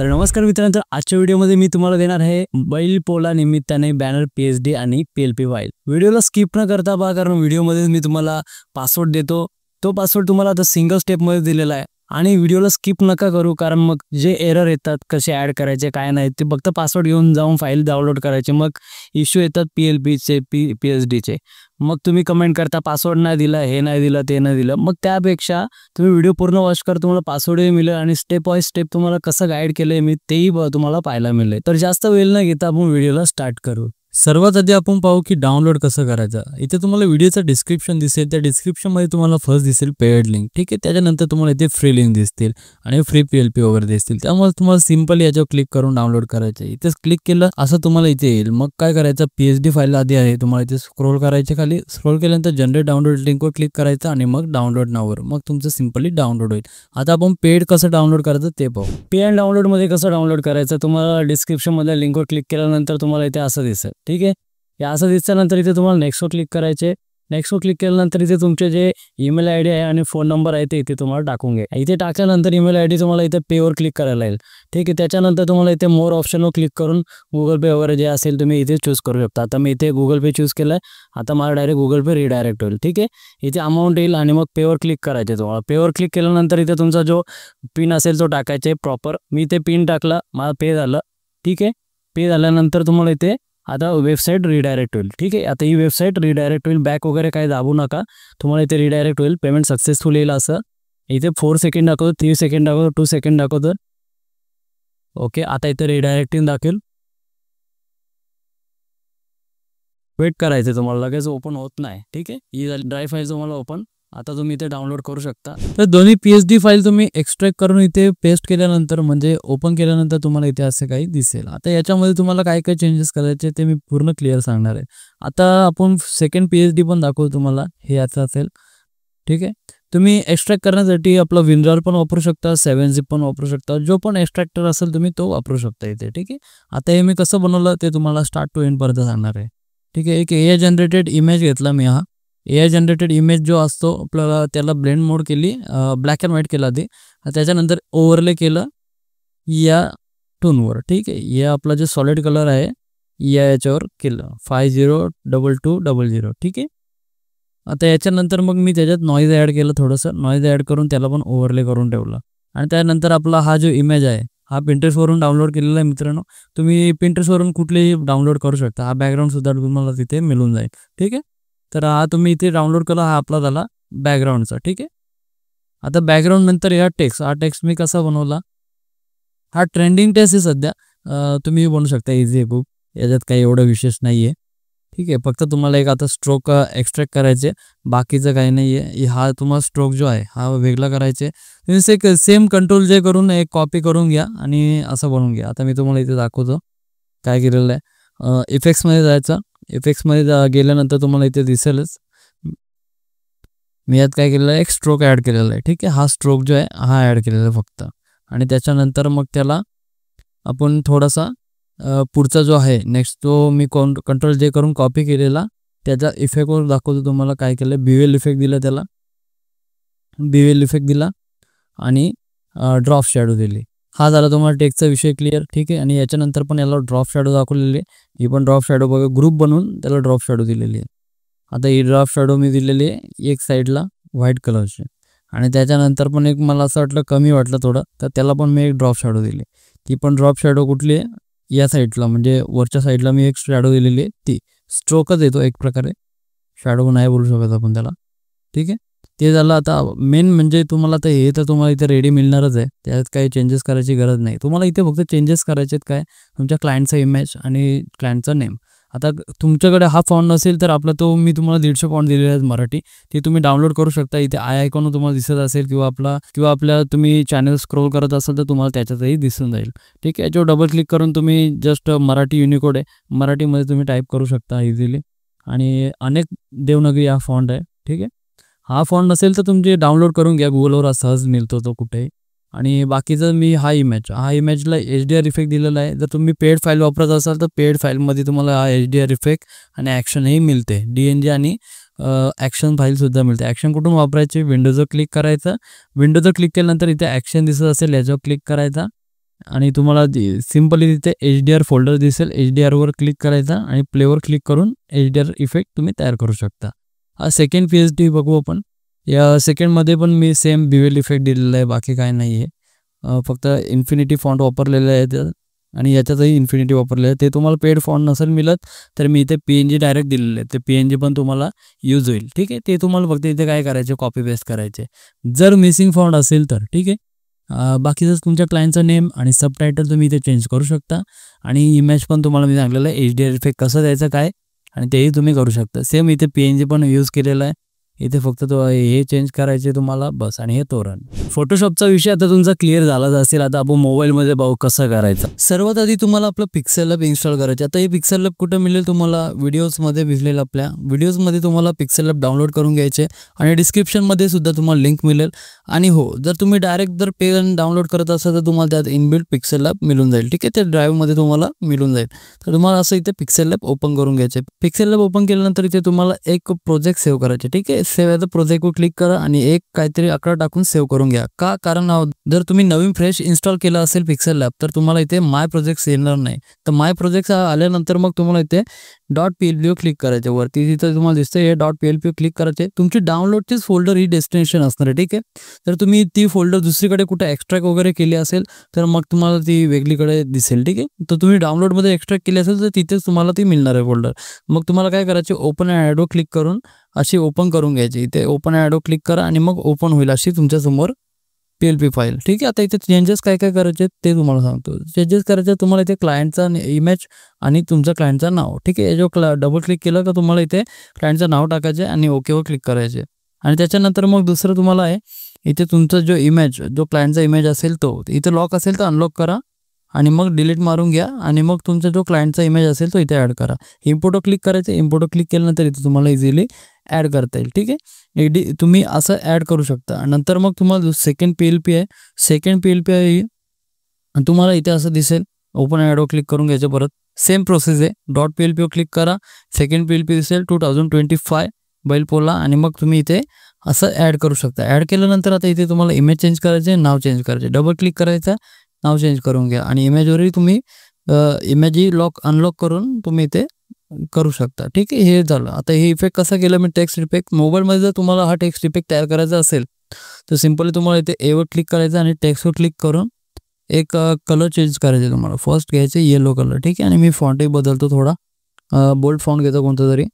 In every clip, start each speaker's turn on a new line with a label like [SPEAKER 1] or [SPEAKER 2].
[SPEAKER 1] तर नमस्कार मित्रांनो, आजच्या व्हिडिओमध्ये मी तुम्हाला देणार आहे बैलपोळा निमित्ताने बॅनर पीएचडी आणि पीएलपी फाईल। व्हिडिओला स्किप न करता पहा, कारण व्हिडिओमध्ये मी तुम्हाला पासवर्ड देतो। तो पासवर्ड तुम्हाला आता सिंगल स्टेपमध्ये दिलेला आहे आणि व्हिडिओला स्किप नका करू, कारण मग जे एरर येतात कसे ॲड करायचे काय नाही ते फक्त पासवर्ड घेऊन जाऊन फाईल डाउनलोड करायचे, मग इश्यू येतात पीएलपीचे पीएचडीचे। मग तुम्ही कमेंट करता पासवर्ड नाही दिला, हे नाही दिलं, ते नाही दिलं। मग त्यापेक्षा तुम्ही व्हिडिओ पूर्ण वॉच करा, तुम्हाला पासवर्डही मिळेल आणि स्टेप बाय स्टेप तुम्हाला कसं गाईड केलंय मी तेही तुम्हाला पाहायला मिळेल। तर जास्त वेळ न घेता आपण व्हिडिओला स्टार्ट करू। सर्वात आधी आपण पाहू की डाउनलोड कसं करायचं। इथे तुम्हाला व्हिडिओचं डिस्क्रिप्शन दिसेल, त्या डिस्क्रिप्शनमध्ये तुम्हाला फर्स्ट दिसेल पेड लिंक, ठीक आहे। त्याच्यानंतर तुम्हाला इथे फ्री लिंक दिसतील आणि फ्री पीएलपी वगैरे दिसतील। त्यामुळे तुम्हाला सिंपली याच्यावर क्लिक करून डाउनलोड करायचं। इथे क्लिक केलं असं तुम्हाला इथे येईल। मग काय करायचं, पीएचडी फाईल आधी आहे तुम्हाला इथे स्क्रोल करायचे, खाली स्क्रोल केल्यानंतर जनरेट डाउनलोड लिंकवर क्लिक करायचं आणि मग डाउनलोड नाववर, मग तुमचं सिंपली डाउनलोड होईल। आता आपण पेड कसं डाउनलोड करायचं ते पाहू। पेड डाउनलोड मध्ये कसं डाउनलोड करायचं, तुम्हाला डिस्क्रिप्शन मधल्या लिंकवर क्लिक केल्यानंतर तुम्हाला इथे असं दिसेल, ठीक आहे। या असं दिसल्यानंतर इथे तुम्हाला नेक्स्टवर क्लिक करायचे। नेक्स्टवर क्लिक केल्यानंतर इथे तुमचे जे ईमेल आयडी आहे आणि फोन नंबर आहे ते इथे तुम्हाला टाकून घ्या। इथे टाकल्यानंतर ईमेल आयडी तुम्हाला इथे पेवर क्लिक करायला येईल, ठीक आहे। त्याच्यानंतर तुम्हाला इथे मोर ऑप्शनवर क्लिक करून गुगल पे वगैरे जे असेल तुम्ही इथे चूज करू शकता। आता मी इथे गुगल पे चूज केलं आहे, आता मला डायरेक्ट गुगल पे रिडायरेक्ट होईल, ठीक आहे। इथे अमाऊंट येईल आणि मग पेवर क्लिक करायचे तुम्हाला। पेवर क्लिक केल्यानंतर इथे तुमचा जो पिन असेल तो टाकायचे प्रॉपर। मी इथे पिन टाकला, मला पे झालं, ठीक आहे। पे झाल्यानंतर तुम्हाला इथे आता वेबसाईट रिडायरेक्ट होईल, ठीक आहे। आता ही वेबसाईट रिडायरेक्ट होईल, बॅक वगैरे काय दाबू नका, तुम्हाला इथे रिडायरेक्ट होईल। पेमेंट सक्सेसफुल येईल असं इथे 4 सेकंड दाखवतो, 3 सेकंड दाखवतो, 2 सेकंड दाखवतो, ओके। आता इथे रिडायरेक्टिंग दाखवेल, वेट करायचं तुम्हाला, लगेच ओपन होत नाही, ठीक आहे। ही झाली ड्राईव्ह फाईल तुम्हाला ओपन। आता तुम्ही इथे डाउनलोड करू शकता। तर दोन्ही पीएचडी फाईल तुम्ही एक्सट्रॅक्ट करून इथे पेस्ट केल्यानंतर म्हणजे ओपन केल्यानंतर तुम्हाला इथे असे काही दिसेल। आता याच्यामध्ये तुम्हाला काय काय चेंजेस करायचे ते मी पूर्ण क्लिअर सांगणार आहे। आता आपण सेकंड पीएचडी पण दाखवू तुम्हाला, हे याचं असेल, ठीक आहे। तुम्ही एक्सट्रॅक्ट करण्यासाठी आपला विनरॉल पण वापरू शकता, 7zip पण वापरू शकता, जो पण एक्सट्रॅक्टर असेल तुम्ही तो वापरू शकता इथे, ठीक आहे। आता हे मी कसं बनवलं ते तुम्हाला स्टार्ट टू एंड पर्यंत सांगणार आहे, ठीक आहे। एक एआय जनरेटेड इमेज घेतला मी, हा एआय जनरेटेड इमेज जो असतो आपल्याला त्याला ब्लेंड मोड केली, ब्लॅक अँड व्हाईट केला ते, त्याच्यानंतर ओव्हरले केलं या टूनवर, ठीक आहे। या आपला जे सॉलिड कलर आहे या याच्यावर केलं 502200, ठीक आहे। आता याच्यानंतर मग मी त्याच्यात नॉईज ॲड केलं, थोडंसं नॉईज ॲड करून त्याला पण ओव्हरले करून ठेवलं। आणि त्यानंतर आपला हा जो इमेज आहे हा पिंटरेस्टवरून डाउनलोड केलेला आहे मित्रांनो। तुम्ही पिंटरेस्टवरून कुठलेही डाउनलोड करू शकता, हा बॅकग्राऊंडसुद्धा तुम्हाला तिथे मिळून जाईल, ठीक आहे। तर हा तुम्ही इथे डाउनलोड केला, हा आपला झाला बॅकग्राऊंडचा, ठीक आहे। आता बॅकग्राऊंड नंतर हा टेक्स्ट मी कसा बनवला, हा ट्रेंडिंग टेक्स्ट आहे सध्या, तुम्ही बनवू शकता इझी खूप, याच्यात काही एवढं विशेष नाही आहे, ठीक आहे। फक्त तुम्हाला एक आता स्ट्रोक एक्सट्रॅक्ट करायचे, बाकीचं काही नाही आहे। हा तुम्हाला स्ट्रोक जो आहे हा वेगळा करायचे, तुम्ही सेम कंट्रोल जे करून एक कॉपी करून घ्या आणि असं बनवून घ्या। आता मी तुम्हाला इथे दाखवतो काय केलेलं आहे। इफेक्ट्समध्ये जायचं, इफेक्ट्समध्ये गेल्यानंतर तुम्हाला इथे दिसेलच मी यात काय केलेलं आहे, एक स्ट्रोक ॲड केलेला आहे, ठीक आहे। हा स्ट्रोक जो आहे हा ॲड केलेला आहे फक्त, आणि त्याच्यानंतर मग त्याला आपण थोडासा पुढचा जो आहे नेक्स्ट तो मी कंट्रोल जे करून कॉपी केलेला त्याचा इफेक्टवर दाखवतो तुम्हाला काय केलं। बीवेल इफेक्ट दिला, त्याला बीवेल इफेक्ट दिला आणि ड्रॉप शॅडो दिली। हा झाला तुम्हाला टेक्स्टचा विषय क्लिअर, ठीक आहे। आणि याच्यानंतर पण याला ड्रॉप शॅडो दाखवलेली आहे, ही पण ड्रॉप शॅडो बघा, ग्रुप बनवून त्याला ड्रॉप शॅडो दिलेली आहे। आता ही ड्रॉप शॅडो मी दिलेली आहे एक साईडला व्हाईट कलरची, आणि त्याच्यानंतर पण एक मला असं वाटलं कमी वाटलं थोडं, तर त्याला पण मी एक ड्रॉप शॅडो दिली। ती पण ड्रॉप शॅडो कुठली आहे, या साईडला म्हणजे वरच्या साईडला मी एक शॅडो दिलेली आहे, ती स्ट्रोकच येतो एक प्रकारे, शॅडो नाही बोलू शकत आपण त्याला, ठीक आहे। ते झालं। आता मेन म्हणजे तुम्हाला तर हे तर तुम्हाला इथे रेडी मिळणारच आहे, त्यात काही चेंजेस करायची गरज नाही। तुम्हाला इथे फक्त चेंजेस करायचे आहेत काय, तुमच्या क्लायंटचा इमेज आणि क्लायंटचा नेम। आता तुमच्याकडे हा फॉन्ट नसेल तर आपला तो मी तुम्हाला 150 फॉन्ट दिलेला आहे मराठी, ते तुम्ही डाउनलोड करू शकता। इथे आयकॉन तुम्हाला दिसत असेल किंवा आपल्या तुम्ही चॅनल स्क्रोल करत असाल तर तुम्हाला त्याच्यातही दिसून जाईल, ठीक आहे। याच्यावर डबल क्लिक करून तुम्ही जस्ट मराठी युनिकोड आहे, मराठीमध्ये तुम्ही टाईप करू शकता इझिली, आणि अनेक देवनागरी हा फॉन्ट आहे, ठीक आहे। हा फॉन्ट नसेल तर तुमचे डाउनलोड करून घ्या, गुगलवर सहज मिळतो तो कुठेही। आणि बाकीचं मी हा इमेजला HDR इफेक्ट दिलेला आहे। जर तुम्ही पेड फाईल वापरत असाल तर पेड फाईलमध्ये तुम्हाला हा HDR इफेक्ट आणि ॲक्शनही मिळते, DNG आणि ॲक्शन फाईलसुद्धा मिळते। ॲक्शन कुठून वापरायचे, विंडोजवर क्लिक करायचं, विंडोजवर क्लिक केल्यानंतर इथे ॲक्शन दिसत असेल याच्यावर क्लिक करायचा, आणि तुम्हाला सिम्पली तिथे HDR फोल्डर दिसेल. HDRवर क्लिक करायचा आणि प्लेवर क्लिक करून HDR इफेक्ट तुम्ही तयार करू शकता. हा सेकंड PSD बघू आपण. या सेकंडमध्ये पण मी सेम बिवेल इफेक्ट दिलेला आहे, बाकी काय नाही आहे. फक्त इन्फिनिटी फॉन्ट वापरलेलं आहे आणि याच्यातही इन्फिनिटी वापरलेलं आहे. ते तुम्हाला पेड फॉन्ट नसेल मिळत तर मी इथे PNG डायरेक्ट दिलेलं आहे. ते PNG पण तुम्हाला यूज होईल. ठीक आहे, ते तुम्हाला फक्त इथे काय करायचे, कॉपी पेस्ट करायचे जर मिसिंग फॉन्ट असेल तर. ठीक आहे, बाकीचं तुमच्या क्लायंटचा नेम आणि सबटायटल तुम्ही इथे चेंज करू शकता. आणि इमेज पण तुम्हाला मी सांगितलेलं आहे HDR इफेक्ट कसं द्यायचं काय, आणि तेही तुम्ही करू शकता. सेम इथे PNG पण यूज केलेला आहे. इथे फक्त तो हे चेंज करायचे तुम्हाला बस. आणि हे तोरण. फोटोशॉपचा विषय आता तुमचा क्लिअर झालाच असेल. आता आपण मोबाईलमध्ये बघू कसं करायचं. सर्वात आधी तुम्हाला आपलं पिक्सेल लॅब इन्स्टॉल करायचं. आता हे पिक्सेल लॅब कुठं मिळेल तुम्हाला, व्हिडिओजमध्ये मिळेल. आपल्या व्हिडिओजमध्ये तुम्हाला पिक्सेल लॅब डाउनलोड करून घ्यायचे आणि डिस्क्रिप्शनमध्ये सुद्धा तुम्हाला लिंक मिळेल. आणि हो, जर तुम्ही डायरेक्ट जर पे डाउनलोड करत असाल तर तुम्हाला त्यात इनबिल्ट पिक्सेल लॅब मिळून जाईल. ठीक आहे, त्या ड्राईव्हमध्ये तुम्हाला मिळून जाईल. तर तुम्हाला असं इथे पिक्सेल लॅब ओपन करून घ्यायचे. पिक्सेल लॅब ओपन केल्यानंतर इथे तुम्हाला एक प्रोजेक्ट सेव्ह करायचे. ठीक आहे, सेव्ह ॲज अ प्रोजेक्टवर क्लिक करा आणि एक काहीतरी आकडा टाकून सेव्ह करून घ्या. का, कारण जर तुम्ही नवीन फ्रेश इन्स्टॉल केला असेल पिक्सेल लॅब तर तुम्हाला इथे माय प्रोजेक्ट्स येणार नाही. तर माय प्रोजेक्ट्स आल्यानंतर मग तुम्हाला इथे .plp क्लिक करायचे. वरती तिथं तुम्हाला दिसतं हे .plp क्लिक करायचे. तुमची डाउनलोडचीच फोल्डर ही डेस्टिनेशन असणार आहे. ठीक आहे, तर तुम्ही ती फोल्डर दुसरीकडे कुठे एक्स्ट्रॅक्ट वगैरे केली असेल तर मग तुम्हाला ती वेगळीकडे दिसेल. ठीक आहे, तर तुम्ही डाउनलोडमध्ये एक्स्ट्रॅक्ट केली असेल तर तिथेच तुम्हाला ती मिळणार आहे फोल्डर. मग तुम्हाला काय करायचे, ओपन ॲडो क्लिक करून अशी ओपन करून घ्यायची. इथे ओपन ॲडो क्लिक करा आणि मग ओपन होईल अशी तुमच्यासमोर PLP फाईल. ठीक आहे, आता इथे चेंजेस काय काय करायचे ते तुम्हाला सांगतो. चेंजेस करायचे तुम्हाला इथे क्लायंटचा इमेज आणि तुमचं क्लायंटचं नाव. ठीक आहे, जो डबल क्लिक केलं तर तुम्हाला इथे क्लायंटचं नाव टाकायचे आणि ओकेवर क्लिक करायचे. आणि त्याच्यानंतर मग दुसरं तुम्हाला आहे इथे तुमचा जो इमेज, जो क्लायंटचा इमेज असेल तो इथे लॉक असेल तर अनलॉक करा आणि मग डिलीट मारून घ्या. आणि मग तुमचा जो क्लायंटचा इमेज असेल तो इथे ॲड करा. इम्पोर्टवर क्लिक करायचं. इम्पोर्टवर क्लिक केल्यानंतर इथे तुम्हाला इझिली ॲड करता येईल. ठीक आहे, तुम्ही असं ॲड करू शकता. नंतर मग तुम्हाला सेकंड PLP आहे. सेकंड PLP आहे तुम्हाला इथे असं दिसेल. ओपन ॲडवर क्लिक करून घ्यायचं. परत सेम प्रोसेस आहे. .plp क्लिक करा. सेकंड PLP दिसेल 2025 बैलपोला आणि मग तुम्ही इथे असं ॲड करू शकता. ॲड केल्यानंतर आता इथे तुम्हाला इमेज चेंज करायचे, नाव चेंज करायचे. डबल क्लिक करायचं, नाव चेंज करून घ्या आणि इमेजवरही तुम्ही इमेजही अनलॉक करून तुम्ही इथे करू शकता. ठीक आहे, हे झालं. आता हे इफेक्ट कसा केला मी, टेक्स्ट इफेक्ट. मोबाईलमध्ये जर तुम्हाला हा टेक्स्ट इफेक्ट तयार करायचा असेल तर सिम्पली तुम्हाला इथे एवर क्लिक करायचं आणि टेक्स्टवर क्लिक करून एक कलर चेंज करायचे. तुम्हाला फर्स्ट घ्यायचे येलो कलर. ठीक आहे, आणि मी फॉन्टही बदलतो थोडा. बोल्ड फॉन्ट घेतो कोणता तरी.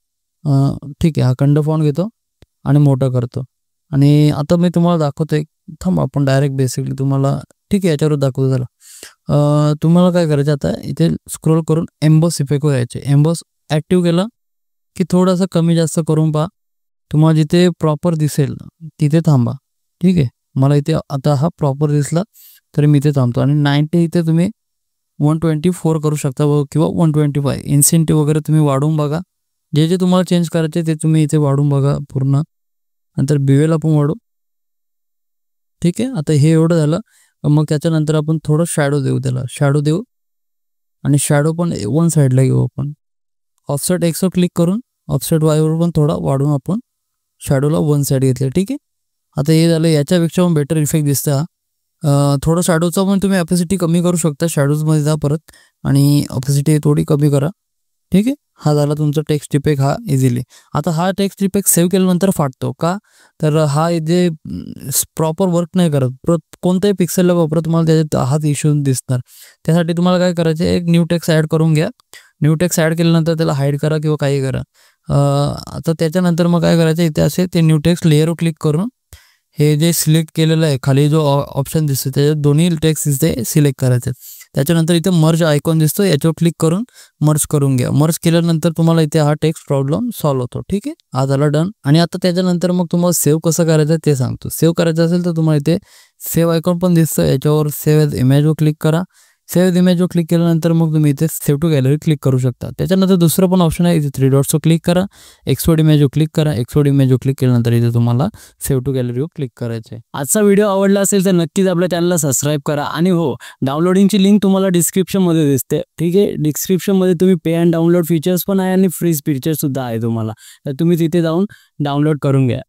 [SPEAKER 1] ठीक आहे, हा खंड फॉन्ट घेतो आणि मोठा करतो. आणि आता मी तुम्हाला दाखवतो एक. थांब, आपण डायरेक्ट बेसिकली तुम्हाला ठीक आहे याच्यावर दाखवतो. झालं. तुम्हाला काय करायचं, आता इथे स्क्रोल करून एम्बॉस इफेक्टवर यायचे. एम्बॉस ॲक्टिव्ह केला की थोडासा कमी जास्त करून पहा. तुम्हाला जिथे प्रॉपर दिसेल तिथे थांबा. ठीक आहे, मला इथे आता हा प्रॉपर दिसला तर मी इथे थांबतो. आणि 90 इथे तुम्ही 124 करू शकता किंवा 125. इन्सेंटिव्ह वगैरे तुम्ही वाढवून बघा. जे जे तुम्हाला चेंज करायचे ते तुम्ही इथे वाढून बघा पूर्ण. नंतर बिवेल आपण वाढू. ठीक आहे, आता हे एवढं झालं. मग त्याच्यानंतर आपण थोडं शॅडो देऊ. त्याला शॅडो देऊ आणि शॅडो पण वन साईडला घेऊ आपण. ऑफसेट Xवर क्लिक करून ऑफसेट Yवर पण थोडा वाढून आपण शॅडोला वन साईड घेतलं. ठीक आहे, आता हे झालं. याच्यापेक्षा पण बेटर इफेक्ट दिसतं. थोडं शॅडोचा पण तुम्ही ऑपेसिटी कमी करू शकता. शॅडोजमध्ये जा परत आणि ऑपेसिटी थोडी कमी करा. ठीक आहे, हा झाला तुमचा टेक्स्ट इफेक्ट. हा इझिली. आता हा टेक्स्ट इफेक्ट सेव्ह केल्यानंतर फाटतो का, तर हा जे प्रॉपर वर्क नाही करत. कोणत्याही पिक्सेलला वापरा तुम्हाला त्याच्यात हाच इश्यू दिसणार. त्यासाठी तुम्हाला काय करायचं, एक न्यू टेक्स्ट ॲड करून घ्या. न्यू टेक्स्ट ॲड केल्यानंतर त्याला हाईड करा किंवा काही करा. आता त्याच्यानंतर मग काय करायचं, इथे असे ते न्यू टेक्स्ट लेअरवर क्लिक करून हे जे सिलेक्ट केलेलं आहे खाली जो ऑप्शन दिसतो त्याच्यात दोन्ही टेक्स्ट इथे सिलेक्ट करायचे. त्याच्यानंतर इथे मर्ज आयकॉन दिसतो, याच्यावर क्लिक करून मर्ज करून घ्या. मर्ज केल्यानंतर तुम्हाला इथे हा टेक्स्ट प्रॉब्लेम सॉल्व्ह होतो. ठीक आहे, हा झाला डन. आणि आता त्याच्यानंतर मग तुम्हाला सेव्ह कसं करायचं ते सांगतो. सेव्ह करायचं असेल तर तुम्हाला इथे सेव्ह आयकॉन पण दिसतं, याच्यावर सेव्ह एज इमेजवर क्लिक करा. सेव्ह इमेजवर क्लिक केल्यानंतर मग तुम्ही इथे सेव्ह टू गॅलरी क्लिक करू शकता. त्याच्यानंतर दुसरं पण ऑप्शन आहे, इथे 3 डॉट्सवर क्लिक करा. एक्सपोर्ट इमेजवर क्लिक करा. एक्सपोर्ट इमेजवर क्लिक केल्यानंतर इथे तुम्हाला सेव्ह टू गॅलरीवर क्लिक करायचं आहे. आजचा व्हिडिओ आवडला असेल तर नक्कीच आपल्या चॅनलला सबस्क्राईब करा. आणि हो, डाउनलोडिंगची लिंक तुम्हाला डिस्क्रिप्शनमध्ये दिसते. ठीक आहे, डिस्क्रिप्शनमध्ये तुम्ही पे अँड डाउनलोड फीचर्स पण आहे आणि फ्री फीचर्स सुद्धा आहे तुम्हाला. तर तुम्ही तिथे जाऊन डाउनलोड करून घ्या.